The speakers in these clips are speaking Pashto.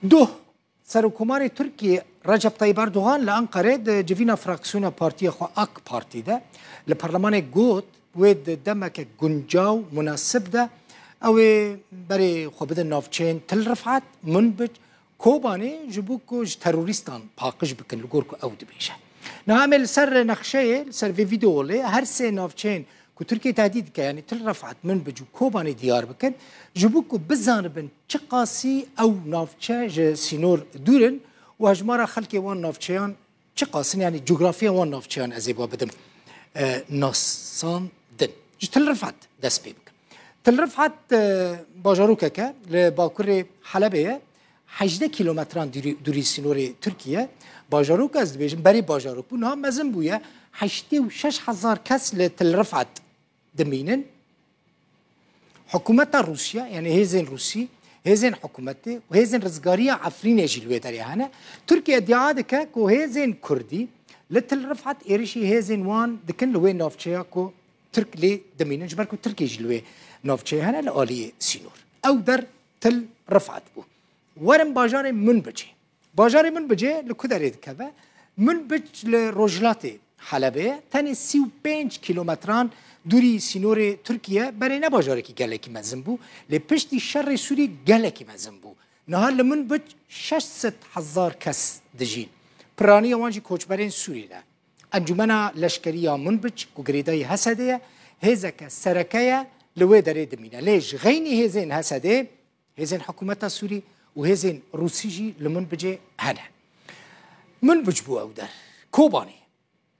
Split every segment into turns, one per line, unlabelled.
دو سرکومار ترکیه رجب طیب اردوغان لانقره د جوینا فراکسیون پارتی خو اک پارتی ده لپارلمان گوت وید دمک گنجاو مناسب ده او برای خوب ده نافچین تل رفعت منبج کوبانی جبوکو تروریستان پاکش بکن لگور کو او دبیشه نعمل سر نقشه سر ویدیو له هر سه نافچین کو ترکیه تهدید که یعنی تل رفعت منبج کوبانی دیار بکن جبوکو بزن بن چقاسی او نافچه سینور دورن و هجمارا خلقی وان نافچیان چقاسن یعنی جغرافیا وان نافچیان از ایبا بدم ناسان دن تل رفعت دست بی بکن تل رفعت باجاروکه که لباکر حلبه 18 کیلومتران دوری سینور ترکیه باجاروک از بیشتر بری باجاروک بون هم مزن بویه 86,000 کس لتل رفعت دمینن حکومت روسیا یعنی هزین روسی هزین حکومتی و هزین رزگاری عفرین جلوه داری هنه ترکیه ادعا دکه که هزین کردی لتل رفعت ایرشی هزین وان دکن لوی نافچه کو ترک لی دمینن جبر کو ترکی جلوه نافچه هنه لآلی سینور او در تل رفعت بو ورم باجار من بجه لکدرید که من بج لروجلات حلبه تنی 35 کیلومتران دوری سینور ترکیه برای نه باجاره که گله مزن بو لپشتی شر سوری گله مزن بو نهار لمن بج 600,000 کس دجین پرانی وانجی کوچبرین سوری ده انجمنا لشکری من بج کو گریدای حسده هزک سرکه لوی داره دمینه لیش غینی هزین حسده هزین حکومت سوری و هزین روسی جی لمن بجه هنه من بج بو او در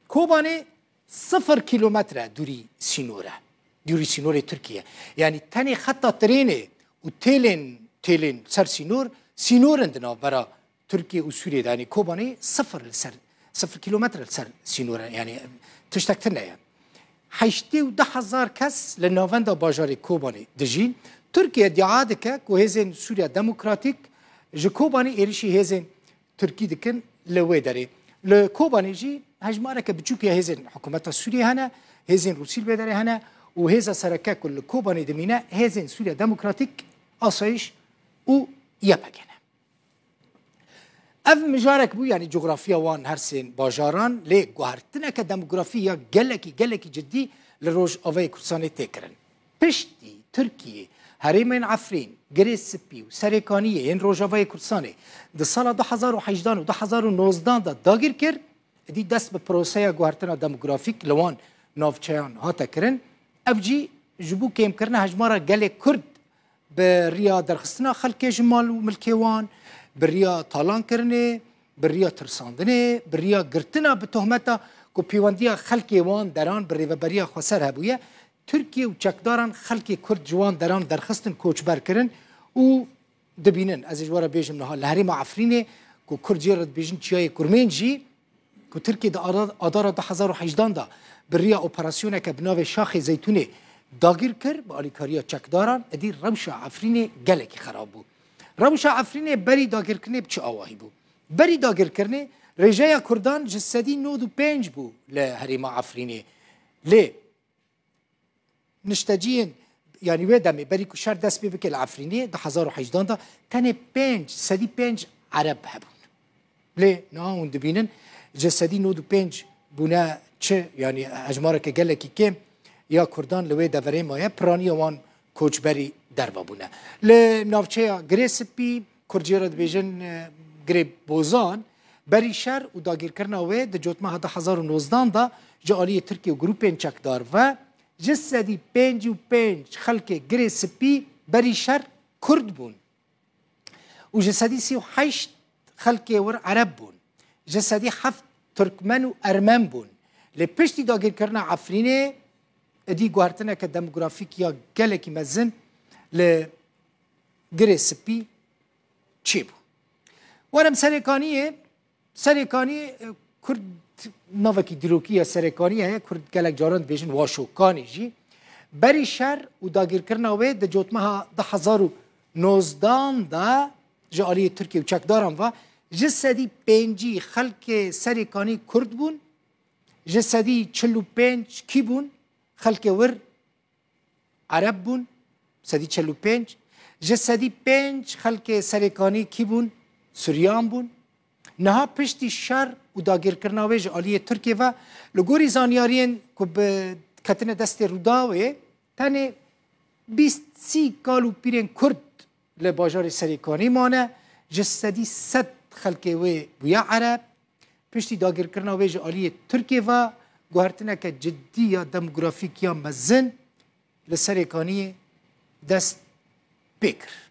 کوبانی 0 کیلومتر دوری سینور ترکیه یعنی تنی خطا ترینه و تیلن سر سینورند نا برا ترکیه و سوریه یعنی کوبانی 0 کیلومتر سر سینوره یعنی تشتکتر نه 18,000 کس لناوند باجار کوبانی دجین ترکیه ادعا دکه که هزین سوریا دموکراتیک جکوبانی ایرشی هزین ترکی دکن لوی داره لکوبانی جی هجماره که بچوکی هزین حکومت سوریه هنه هزین روسیل بداره هنه و هزا سرکه کل کوبانی دمینه هزین سوریا دموکراتیک آسایش و یپگنه اف مجارک بو یعنی جغرافیا وان هر سین باجاران لی گوهرتنه که دموگرافیا گلکی جدی لروج آوای کردستان تکرن پشتی ترکیه هریمین عفرین گریس سپی و سرکانیه این روجاوای کردستانه ده سال 2018 و 2019 دا داگیر کرد دی دست به پروسه گوهرتنا دموگرافیک لوان نافچیان هاتا کرن افجی جبو کم کرنه هجمارا گل کرد به ریا درخستنا خلک جمال و ملکیوان به ریا تالان کرنه به ریا ترساندنه به ریا گرتنا به تهمتا که پیواندیا خلک وان دران به ریوبریا خسر هبویه ترکیه و چکداران خلک کرد جوان دران درخستن کوچبر کرن و دبینن از اجوارا بیجم نها لحریم عفرینه که کرد جیرد بیجن چیای کرمین جی که ترکیه دا آدار 2018 دا بریا اپراسیونه که بناو شاخ زیتونه داگیر کرد با آلیکاریا چکداران ادی روشا عفرینه گلکی خراب بود روشا عفرینه بری داگیر کنه بچه آواهی بود بری داگیر کرنه رجای کردان جسدی 95 بود لحریم عفرینه لی نشتجین یعنی ودمه بری کشار دست بی بکل عفرینه 2018 دا تنه 5 عرب هبون لی نه اون دبینن جسدی 95 بونه چه یعنی اجماره که گله کی کم یا کردان لوی دوره مایه پرانی وان کوچبری دروا بونه ل نافچه گریسپی کرجیرد بیژن گری بوزان بری شر و داگیر کرنا و د جوتما 2019 دا جالی ترکیه و گروپین چکدار و جسدی 5 خلک گریسپی بری شر کرد بون و جسدی 38 خلک ور عرب بون جسدی 7 ترکمن و ارمن بون لپشتی داگیر کرنا عفرینه ادی گوهرتنه که دموگرافیک یا گلکی مزن لگره سپی چی بون ورم سرکانی کرد نوکی دروکی یا سرکانی هیا کرد گلک جارند بیشن واشوکانی جی بری شر و داگیر کرنا و ده جوتمها 2019 دا جالی ترکیه و چکدارم و جسدی 5 خلک سرکانی کرد بون جسدی 45 کی بون خلک ور عرب بون سدی 45 جسدی 5 خلک سرکانی کی بون سوریان بون نها پشتی شر و داگیرکرنا وی عالی ترکیه و لگوری زانیارین که به کتن دست روداوه تنه 20 کالو پیرین کرد لباجار سریکانی مانه جسدی 100 خلقه وی بویا عرب پشتی داگیرکرنا وی عالی ترکیه و گوهرتنه که جدی یا دموگرافیک یا مزن لسریکانی دست بکر